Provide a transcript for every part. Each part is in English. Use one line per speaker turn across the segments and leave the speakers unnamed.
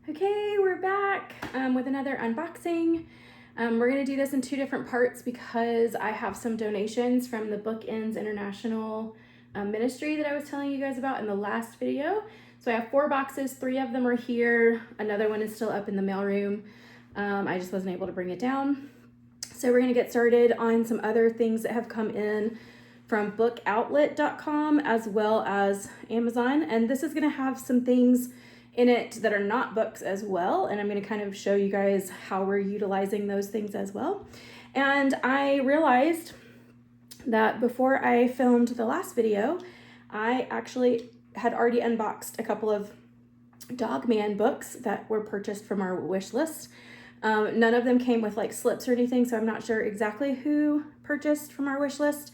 Okay, we're back with another unboxing. We're going to do this in two different parts because I have some donations from the Bookends International Ministry that I was telling you guys about in the last video. So I have 4 boxes, 3 of them are here. Another one is still up in the mailroom. I just wasn't able to bring it down. So we're going to get started on some other things that have come in from bookoutlet.com as well as Amazon. And this is going to have some things in it that are not books as well, and I'm going to kind of show you guys how we're utilizing those things as well. And I realized that before I filmed the last video, I actually had already unboxed a couple of Dog Man books that were purchased from our wish list. None of them came with like slips or anything, so I'm not sure exactly who purchased from our wish list.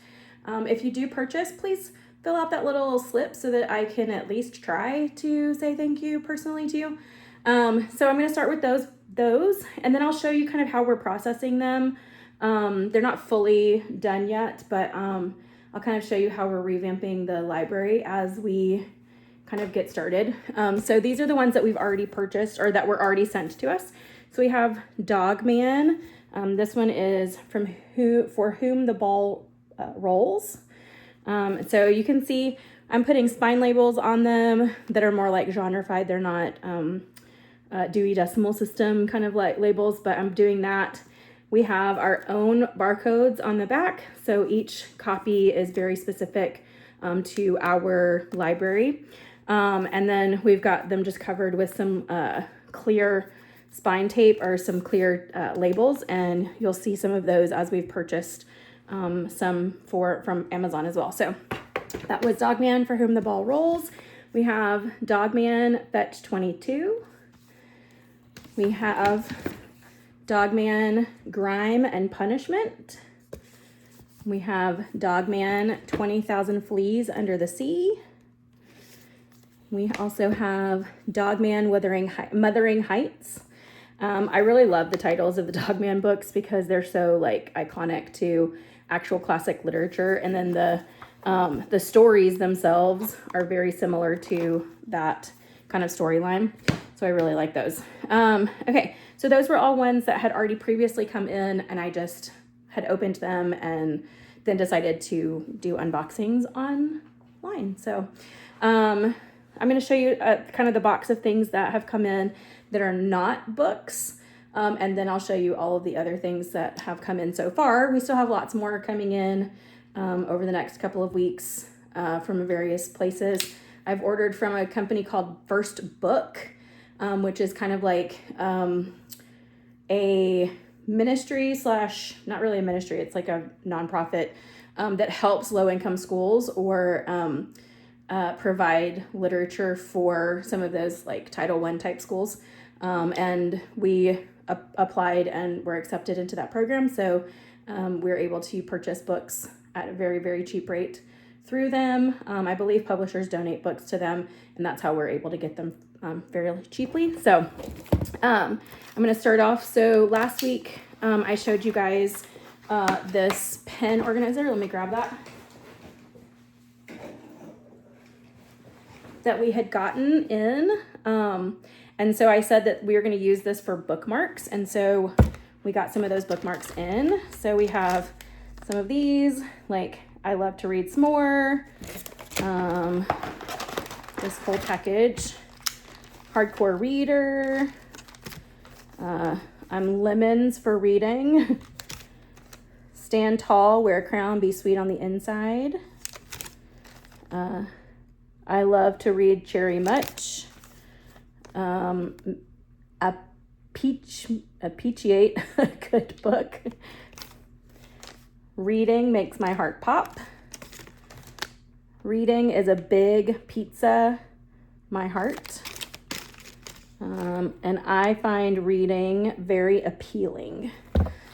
If you do purchase, please fill out that little slip so that I can at least try to say thank you personally to you. So I'm going to start with those, and then I'll show you kind of how we're processing them. They're not fully done yet, but I'll kind of show you how we're revamping the library as we kind of get started. So these are the ones that we've already purchased or that were already sent to us. So we have Dog Man. This one is For Whom the Ball Rolls. So you can see I'm putting spine labels on them that are more like genreified. They're not Dewey Decimal System kind of like labels, but I'm doing that. We have our own barcodes on the back. So each copy is very specific to our library. And then we've got them just covered with some clear spine tape or some clear labels. And you'll see some of those as we've purchased some from Amazon as well. So that was Dog Man For Whom the Ball Rolls. We have Dog Man Fetch 22. We have Dog Man Grime and Punishment. We have Dog Man 20,000 Fleas Under the Sea. We also have Dog Man Mothering Heights. I really love the titles of the Dog Man books because they're so like iconic to actual classic literature, and then the stories themselves are very similar to that kind of storyline. So I really like those. Okay, so those were all ones that had already previously come in, and I just had opened them and then decided to do unboxings online. So I'm going to show you kind of the box of things that have come in that are not books. And then I'll show you all of the other things that have come in so far. We still have lots more coming in over the next couple of weeks from various places. I've ordered from a company called First Book, which is kind of like a ministry slash, not really a ministry, it's like a nonprofit that helps low-income schools or provide literature for some of those like Title I type schools. And we applied and were accepted into that program. So we're able to purchase books at a very, very cheap rate through them. I believe publishers donate books to them, and that's how we're able to get them fairly cheaply. So I'm going to start off. So last week I showed you guys this pen organizer. Let me grab that we had gotten in. And so I said that we were going to use this for bookmarks. And so we got some of those bookmarks in. So we have some of these, like I Love to Read Some More. This whole package. Hardcore Reader. I'm Lemons for Reading. Stand Tall, Wear a Crown, Be Sweet on the Inside. I Love to Read Cherry Much. Appreciate a Good Book. Reading Makes My Heart Pop. Reading is a Big Pizza, My Heart. And I find reading very appealing.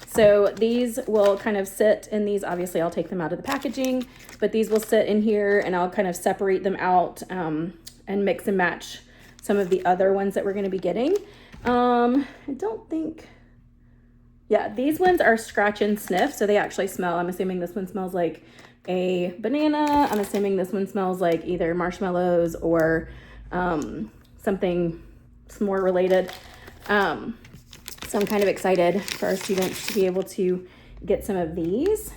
So these will kind of sit in these, obviously I'll take them out of the packaging, but these will sit in here and I'll kind of separate them out and mix and match some of the other ones that we're going to be getting. I don't think, yeah, these ones are scratch and sniff, so they actually smell. I'm assuming this one smells like a banana. I'm assuming this one smells like either marshmallows or something some more related. So I'm kind of excited for our students to be able to get some of these.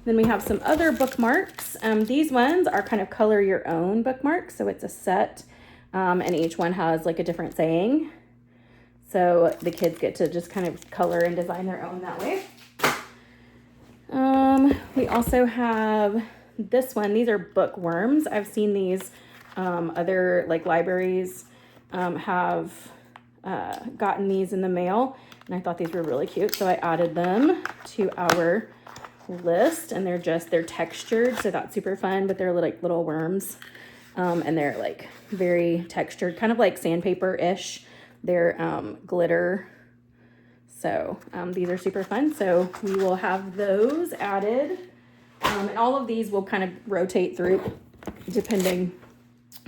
Then we have some other bookmarks. These ones are kind of color your own bookmarks. So it's a set, and each one has like a different saying. So the kids get to just kind of color and design their own that way. We also have this one. These are bookworms. I've seen these other like libraries have gotten these in the mail, and I thought these were really cute. So I added them to our list, and they're textured, so that's super fun, but they're like little worms, and they're like very textured, kind of like sandpaper-ish. They're glitter. So these are super fun. So we will have those added. And all of these will kind of rotate through depending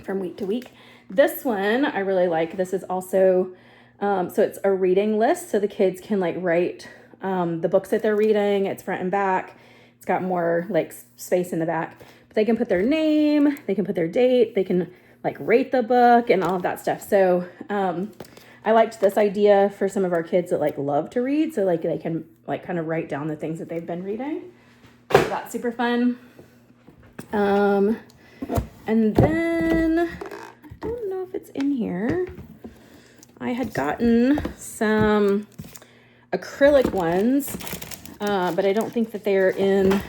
from week to week. This one I really like. This is also, so it's a reading list. So the kids can like write the books that they're reading. It's front and back. It's got more like space in the back. But they can put their name, they can put their date, they can like rate the book and all of that stuff. So I liked this idea for some of our kids that like love to read. So like they can like kind of write down the things that they've been reading. So that's super fun. And then I don't know if it's in here. I had gotten some acrylic ones, but I don't think that they're in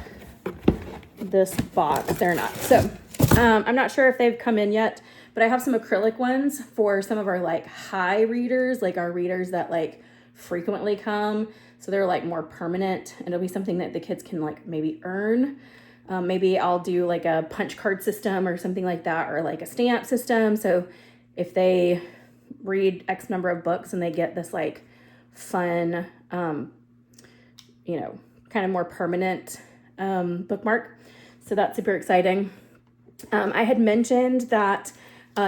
this box. They're not. So I'm not sure if they've come in yet. But I have some acrylic ones for some of our like high readers, like our readers that like frequently come. So they're like more permanent, and it'll be something that the kids can like maybe earn. Maybe I'll do like a punch card system or something like that, or like a stamp system. So if they read X number of books and they get this like fun, you know, kind of more permanent bookmark. So that's super exciting. I had mentioned that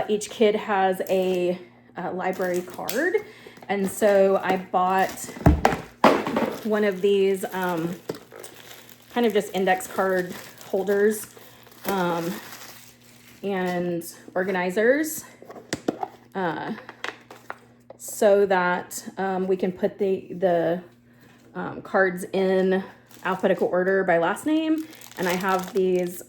each kid has a library card, and so I bought one of these kind of just index card holders and organizers so that we can put the cards in alphabetical order by last name. And I have these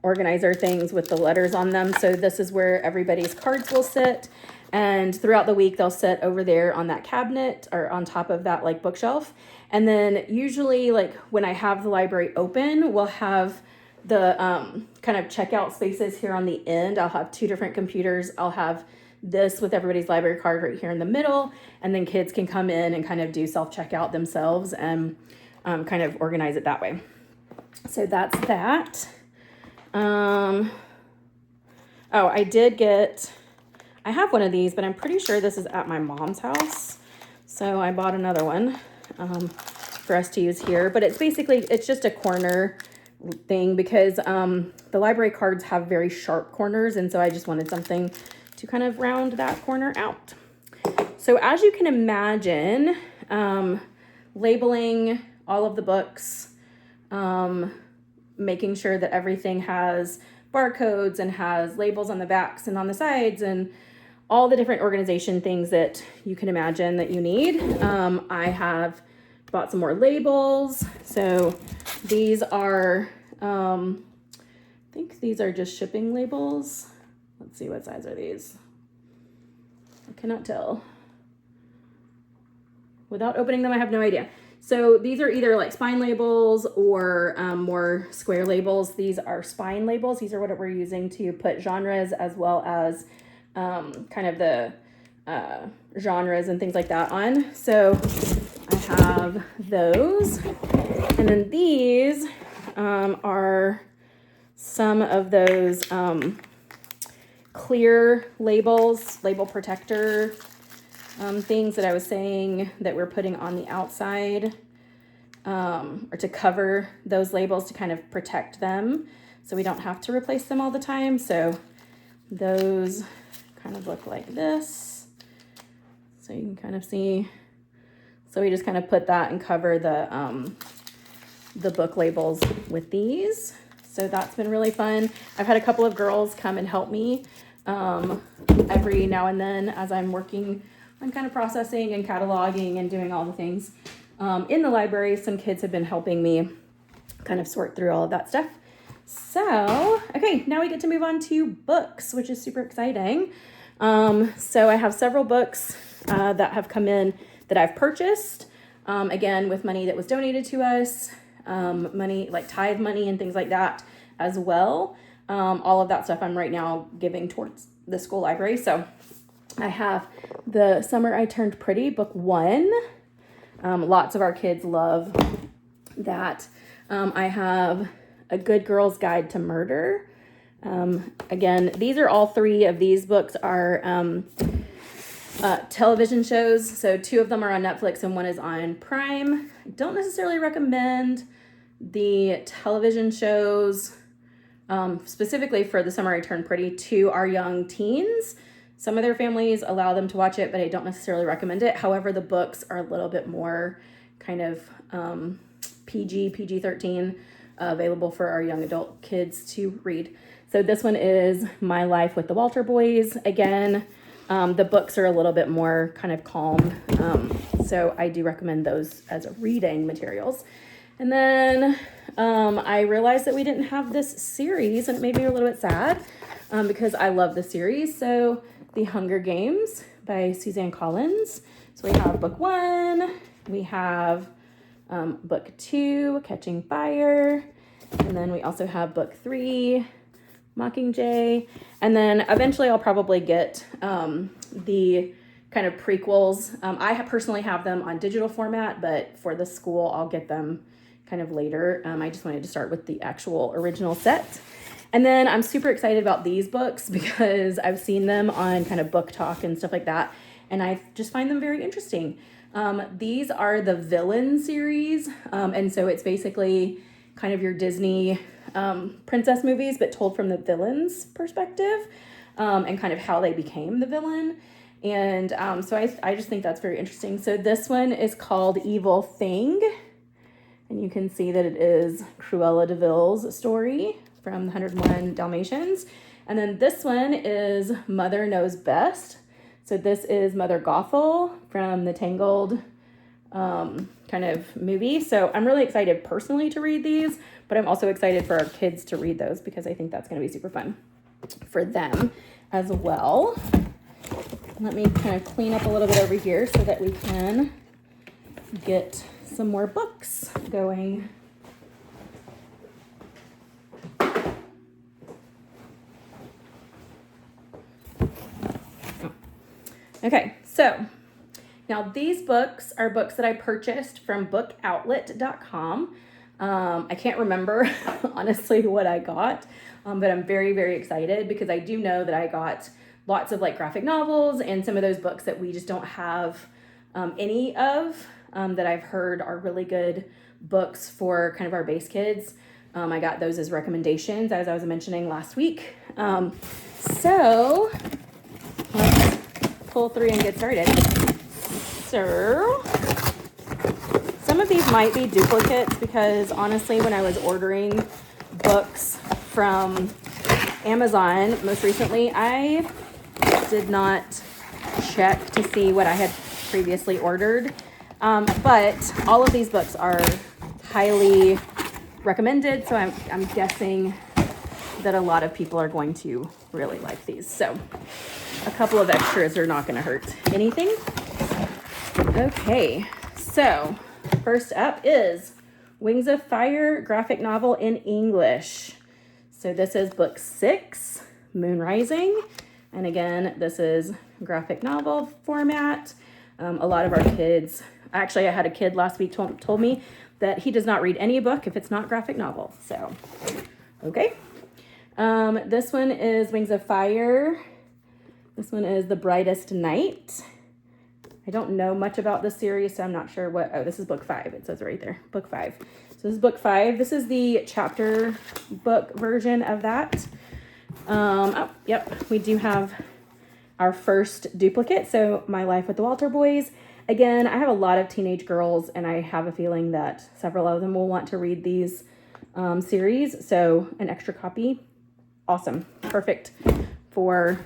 organizer things with the letters on them. So this is where everybody's cards will sit. And throughout the week, they'll sit over there on that cabinet or on top of that like bookshelf. And then usually like when I have the library open, we'll have the kind of checkout spaces here on the end. I'll have two different computers. I'll have this with everybody's library card right here in the middle. And then kids can come in and kind of do self-checkout themselves and kind of organize it that way. So that's that. Oh, I have one of these, but I'm pretty sure this is at my mom's house. So I bought another one for us to use here. But it's just a corner thing because the library cards have very sharp corners. And so I just wanted something to kind of round that corner out. So as you can imagine, labeling all of the books, making sure that everything has barcodes and has labels on the backs and on the sides and all the different organization things that you can imagine that you need. I have bought some more labels. So these are, I think these are just shipping labels. Let's see, what size are these? I cannot tell. Without opening them, I have no idea. So these are either like spine labels or more square labels. These are spine labels. These are what we're using to put genres as well as kind of the genres and things like that on. So I have those. And then these are some of those clear labels, label protector things that I was saying that we're putting on the outside or to cover those labels to kind of protect them so we don't have to replace them all the time. So those kind of look like this. So you can kind of see. So we just kind of put that and cover the the book labels with these. So that's been really fun. I've had a couple of girls come and help me every now and then as I'm working on kind of processing and cataloging and doing all the things in the library. Some kids have been helping me kind of sort through all of that stuff. So, okay, now we get to move on to books, which is super exciting. So I have several books that have come in that I've purchased, again, with money that was donated to us, money like tithe money and things like that as well. All of that stuff I'm right now giving towards the school library. So I have The Summer I Turned Pretty, book 1. Lots of our kids love that. I have A Good Girl's Guide to Murder. Again, these are all 3 of these books are television shows. So 2 of them are on Netflix and 1 is on Prime. I don't necessarily recommend the television shows specifically for The Summer I Turned Pretty to our young teens. Some of their families allow them to watch it, but I don't necessarily recommend it. However, the books are a little bit more kind of PG-13, available for our young adult kids to read. So this one is My Life with the Walter Boys. Again, the books are a little bit more kind of calm. So I do recommend those as reading materials. And then I realized that we didn't have this series, and it made me a little bit sad because I love the series. So The Hunger Games by Suzanne Collins. So we have book 1, we have book 2, Catching Fire, and then we also have book 3, Mockingjay, and then eventually I'll probably get the kind of prequels. I personally have them on digital format, but for the school I'll get them kind of later. I just wanted to start with the actual original set. And then I'm super excited about these books because I've seen them on kind of Book Talk and stuff like that, and I just find them very interesting. These are the Villain series, and so it's basically kind of your Disney princess movies, but told from the villain's perspective, and kind of how they became the villain. And so I just think that's very interesting. So this one is called Evil Thing, and you can see that it is Cruella de Vil's story from the 101 Dalmatians. And then this one is Mother Knows Best. So this is Mother Gothel from the Tangled kind of movie. So I'm really excited personally to read these, but I'm also excited for our kids to read those because I think that's going to be super fun for them as well. Let me kind of clean up a little bit over here so that we can get some more books going. Okay, so now these books are books that I purchased from bookoutlet.com. I can't remember honestly what I got, but I'm very, very excited because I do know that I got lots of like graphic novels and some of those books that we just don't have any of that I've heard are really good books for kind of our base kids. I got those as recommendations, as I was mentioning last week. So let's pull through and get started. So some of these might be duplicates because honestly, when I was ordering books from Amazon most recently, I did not check to see what I had previously ordered. But all of these books are highly recommended, so I'm guessing that a lot of people are going to really like these. So a couple of extras are not going to hurt anything. Okay, so first up is Wings of Fire graphic novel in English. So this is book 6, Moon Rising. And again, this is graphic novel format. A lot of our kids, actually I had a kid last week told me that he does not read any book if it's not graphic novel. So, okay. This one is Wings of Fire. This one is The Brightest Night. I don't know much about this series, so I'm not sure what, oh, this is book 5. It says right there, book 5. So this is book 5. This is the chapter book version of that. Oh, yep, we do have our first duplicate. So My Life with the Walter Boys. again, I have a lot of teenage girls, and I have a feeling that several of them will want to read these series. So an extra copy, awesome, perfect for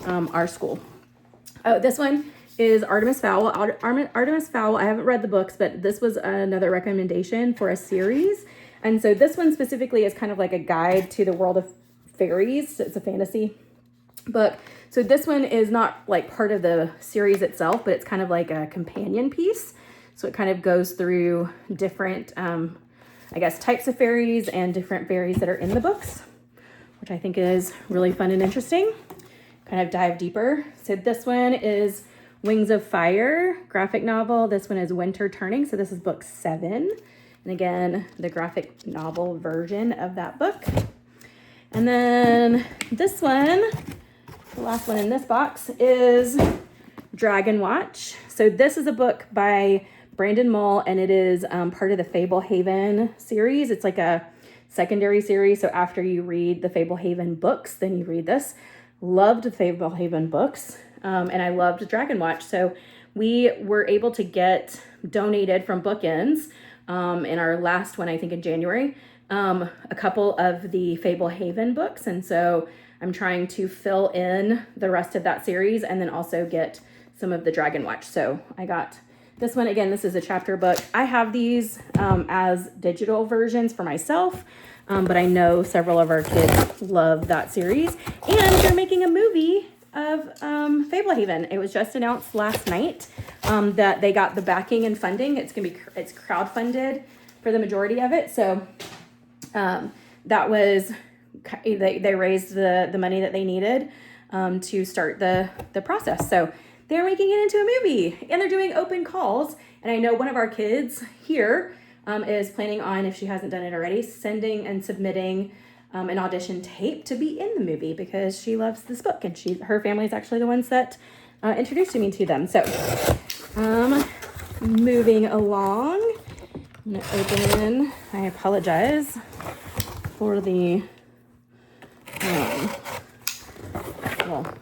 our school. Oh, this one is Artemis Fowl. Artemis Fowl, I haven't read the books, but this was another recommendation for a series. And so this one specifically is kind of like a guide to the world of fairies. It's a fantasy book. So this one is not like part of the series itself, but it's kind of like a companion piece. So it kind of goes through different, I guess, types of fairies and different fairies that are in the books, which I think is really fun and interesting. Kind of dive deeper. So this one is Wings of Fire, graphic novel. This one is Winter Turning. So this is book 7. And again, the graphic novel version of that book. And then this one, the last one in this box, is Dragon Watch. So this is a book by Brandon Mull, and it is part of the Fablehaven series. It's like a secondary series. So after you read the Fablehaven books, then you read this. Loved the Fablehaven books, and I loved Dragon Watch. So we were able to get donated from Bookends in our last one, I think in January, a couple of the Fablehaven books. And so I'm trying to fill in the rest of that series and then also get some of the Dragon Watch. So I got this one. Again, this is a chapter book. I have these as digital versions for myself, but I know several of our kids love that series. And they're making a movie of Fablehaven. It was just announced last night that they got the backing and funding. It's crowdfunded for the majority of it. So that was, they raised the money that they needed to start the process. So they're making it into a movie, and they're doing open calls. And I know one of our kids here is planning on, if she hasn't done it already, sending and submitting an audition tape to be in the movie because she loves this book, and her family is actually the ones that introduced me to them. So moving along, I'm gonna open, I apologize for the, well,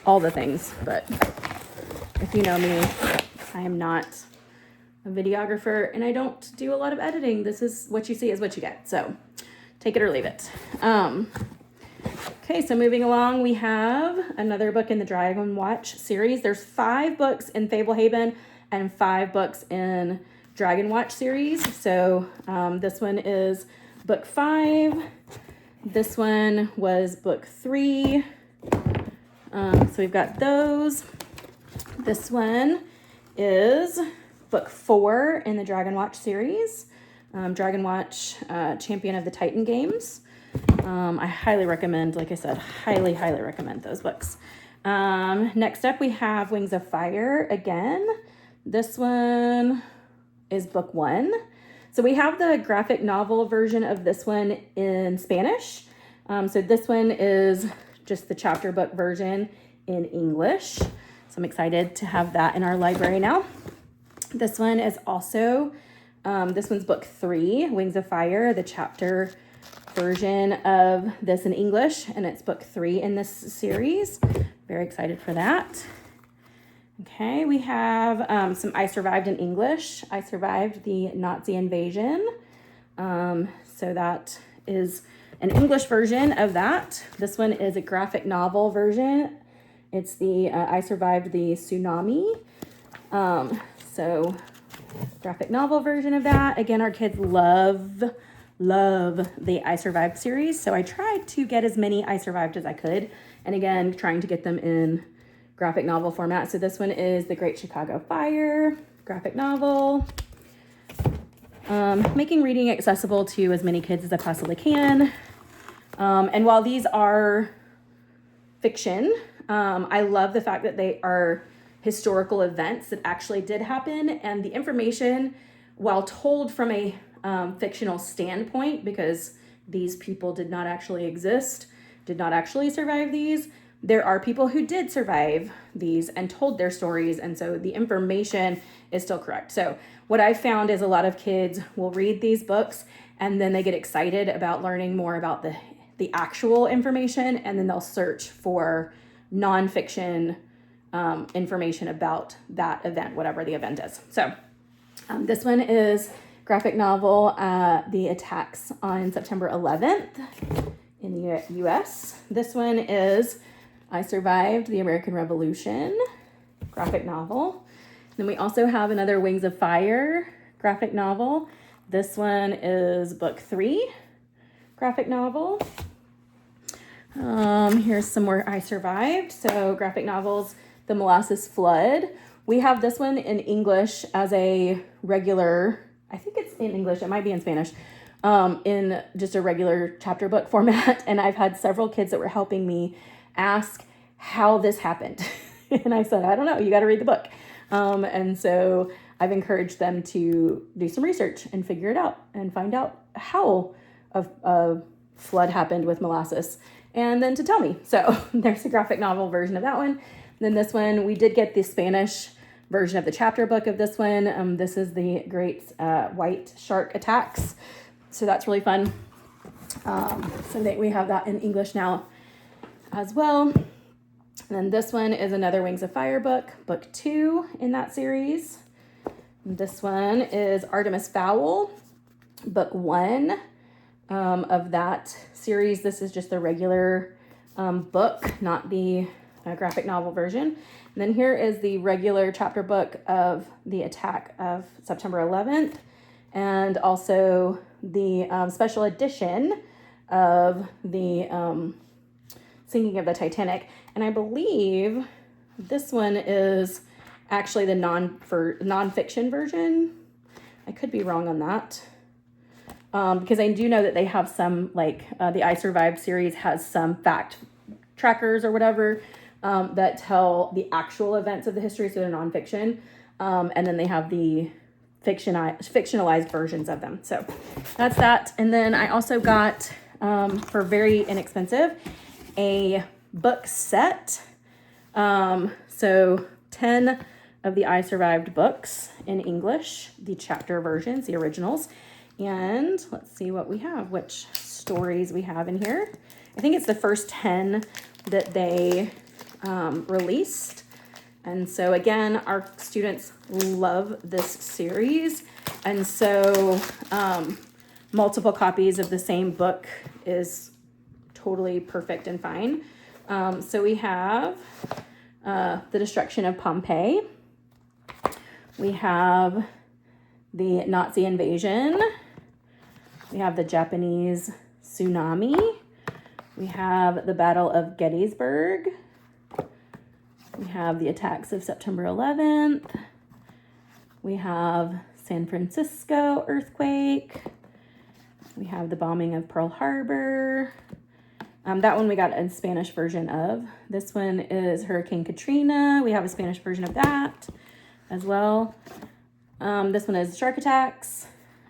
all the things, but if you know me, I am not a videographer and I don't do a lot of editing. This is what you see is what you get. So take it or leave it. Okay, so moving along, we have another book in the Dragon Watch series. There's 5 books in Fablehaven and 5 books in Dragon Watch series. So this one is book 5. This one was book 3. So we've got those. This one is book 4 in the Dragon Watch series. Dragon Watch, Champion of the Titan games. I highly recommend, like I said, highly recommend those books. Next up we have Wings of Fire again. This one is book 1. So we have the graphic novel version of this one in Spanish. So this one is just the chapter book version in English. So I'm excited to have that in our library now. This one is also, this one's book 3, Wings of Fire, the chapter version of this in English, and it's book 3 in this series. Very excited for that. Okay, we have some I Survived in English. I Survived the Nazi Invasion. So that is an English version of that. This one is a graphic novel version. It's the I Survived the Tsunami. So graphic novel version of that. Again, our kids love the I Survived series. So I tried to get as many I Survived as I could. And again, trying to get them in graphic novel format. So this one is The Great Chicago Fire, graphic novel. Making reading accessible to as many kids as I possibly can. And while these are fiction, I love the fact that they are historical events that actually did happen, and the information, while told from a fictional standpoint, because these people did not actually exist, did not actually survive these, there are people who did survive these and told their stories, and so the information is still correct. So what I found is a lot of kids will read these books and then they get excited about learning more about the actual information, and then they'll search for nonfiction information about that event, whatever the event is. So this one is graphic novel, The Attacks on September 11th in the U.S. This one is I Survived the American Revolution, graphic novel. Then we also have another Wings of Fire graphic novel. This one is book 3, graphic novel. Here's some more I Survived. So graphic novels, The Molasses Flood. We have this one in English as a regular, I think it's in English, it might be in Spanish, in just a regular chapter book format. And I've had several kids that were helping me ask how this happened. And I said, I don't know, you got to read the book. And so I've encouraged them to do some research and figure it out and find out how a flood happened with molasses and then to tell me. So there's a graphic novel version of that one. Then this one, we did get the Spanish version of the chapter book of this one. This is the Great White Shark Attacks. So that's really fun. So we have that in English now as well. And then this one is another Wings of Fire book, book 2 in that series. This one is Artemis Fowl, book 1 of that series. This is just the regular book, not the graphic novel version. And then here is the regular chapter book of the attack of September 11th, and also the special edition of the sinking of the Titanic. And I believe this one is actually the nonfiction version. I could be wrong on that. Because I do know that they have some, like the I Survived series has some fact trackers or whatever that tell the actual events of the history, so they're nonfiction. And then they have the fictionalized versions of them. So that's that. And then I also got, for very inexpensive, a book set. So 10 of the I Survived books in English, the chapter versions, the originals. And let's see what we have, which stories we have in here. I think it's the first 10 that they released. And so again, our students love this series. And so multiple copies of the same book is totally perfect and fine. So we have The Destruction of Pompeii. We have the Nazi invasion. We have the Japanese tsunami. We have the Battle of Gettysburg. We have the attacks of September 11th. We have San Francisco earthquake. We have the bombing of Pearl Harbor. That one we got a Spanish version of. This one is Hurricane Katrina. We have a Spanish version of that as well. This one is shark attacks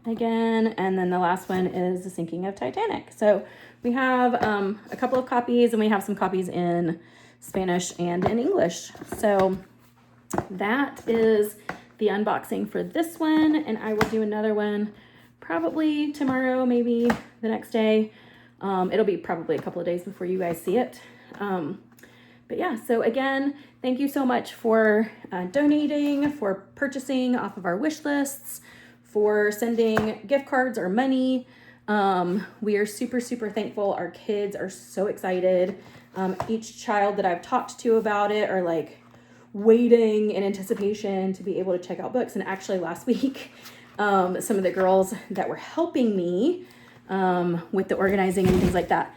again. And then the last one is the sinking of Titanic. So we have a couple of copies, and we have some copies in Spanish and in English. So that is the unboxing for this one. And I will do another one probably tomorrow, maybe the next day. It'll be probably a couple of days before you guys see it. But yeah, so again, thank you so much for donating, for purchasing off of our wish lists, for sending gift cards or money. We are super, super thankful. Our kids are so excited. Each child that I've talked to about it are like waiting in anticipation to be able to check out books. And actually last week, some of the girls that were helping me with the organizing and things like that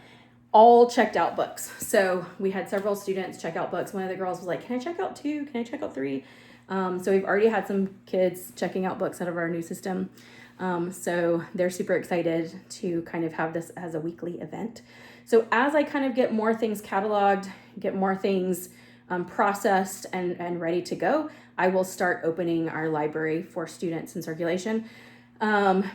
all checked out books. So we had several students check out books. One of the girls was like, can I check out 2? Can I check out 3? So we've already had some kids checking out books out of our new system. So they're super excited to kind of have this as a weekly event. So as I kind of get more things cataloged, get more things processed and ready to go, I will start opening our library for students in circulation.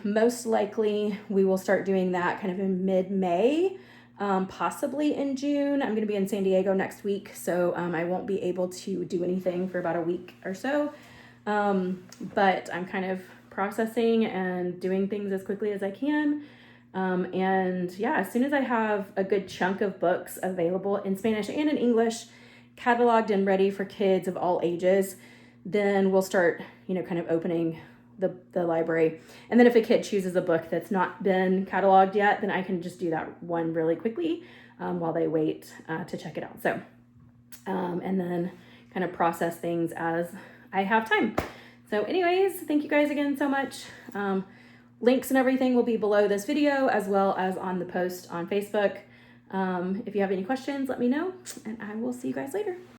Most likely we will start doing that kind of in mid-May, possibly in June. I'm going to be in San Diego next week, so I won't be able to do anything for about a week or so. But I'm kind of processing and doing things as quickly as I can. And yeah, as soon as I have a good chunk of books available in Spanish and in English, cataloged and ready for kids of all ages, then we'll start, kind of opening the library. And then if a kid chooses a book that's not been cataloged yet, then I can just do that one really quickly while they wait to check it out. So, and then kind of process things as I have time. So anyways, thank you guys again so much. Links and everything will be below this video as well as on the post on Facebook. If you have any questions, let me know, and I will see you guys later.